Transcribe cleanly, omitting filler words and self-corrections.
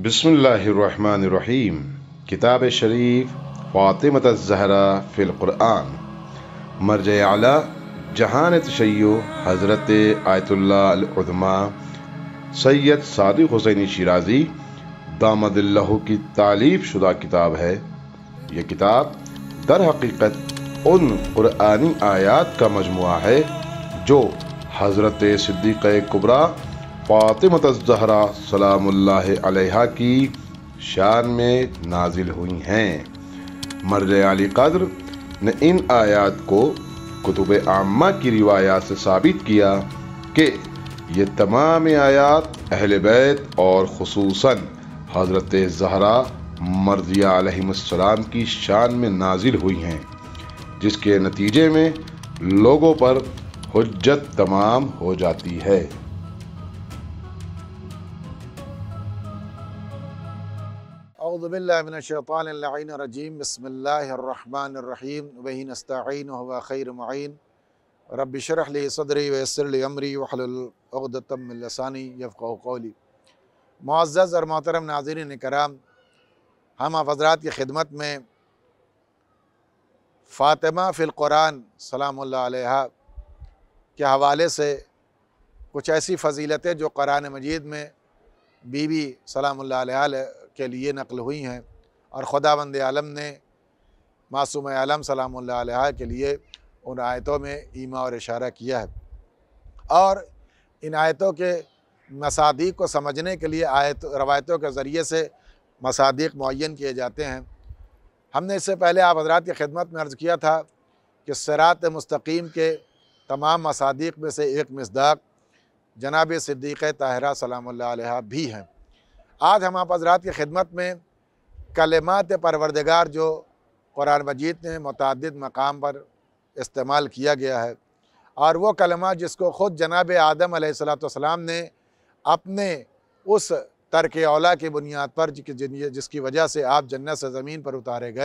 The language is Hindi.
बिस्मिल्लाहिर्रहमानिर्रहीम। किताब शरीफ फ़ातिमत ज़हरा फ़िल क़ुरआन। मर्ज आला जहान तशय्यो हज़रत आयतुल्लाह अल उज़्मा सैयद सादिक़ हुसैनी शिराज़ी दामदिल्लहु की तालीफ़ शुदा किताब है। यह किताब दर हकीकत उन क़ुरआनी आयात का मजमुआ है जो हज़रत सिद्दीक़ा कुबरा फ़ातिमत ज़हरा सलामुल्लाहि अलैहा की शान में नाजिल हुई हैं। मर्ज आली क़द्र ने इन आयात को कुतुब आम्मा की रिवायात से साबित किया कि ये तमाम आयात अहले बैत और खुसूसन हज़रत ज़हरा मर्ज़िया अलैहिस्सलाम की शान में नाजिल हुई हैं, जिसके नतीजे में लोगों पर हुज्जत तमाम हो जाती है। औज़ु बिल्लाहि मिनश्शैतानिर रजीम। बिस्मिल्लाहिर्रहमानिर्रहीम। वही नस्तईन व खैर मुईन। रब्बि इश्रह ली सदरी व यस्सिर ली अमरी वहलुल उक़दतम मिन लिसानी यफ़क़हू क़ौली। मुअज़्ज़ज़ और मोहतरम नाज़रीन किराम, हम आप हज़रात की खिदमत में फ़ातिमा फ़िल क़ुरआन सलामुल्लाह अलैहा के हवाले से कुछ ऐसी फ़ज़ीलतें जो क़ुरआन मजीद में बीबी सलामुल्लाह अलैहा के लिए नक़ल हुई हैं और खुदावंद आलम ने मासूम आलम सलामुल्लाह अलैहा के लिए उन आयतों में ईमा और इशारा किया है, और इन आयतों के मसादीक़ को समझने के लिए रवायतों के ज़रिए से मसादीक़ मुअय्यन किए जाते हैं। हमने इससे पहले आप हज़रात की खिदमत में अर्ज़ किया था कि सिरात मुस्तकीम के तमाम मसादीक़ में से एक मिस्दाक़ जनाब सिद्दीक़ा ताहिरा सलामुल्लाह अलैहा भी हैं। आज हम आप हज़रात की खिदमत में कलिमात परवरदिगार जो क़ुरआन मजीद में मुतअद्दिद मकाम पर इस्तेमाल किया गया है, और वो कलिमात जिसको ख़ुद जनाब आदम अलैहिस्सलाम ने अपने उस तर्क औला की बुनियाद पर जिसकी वजह से आप जन्नत से ज़मीन पर उतारे गए,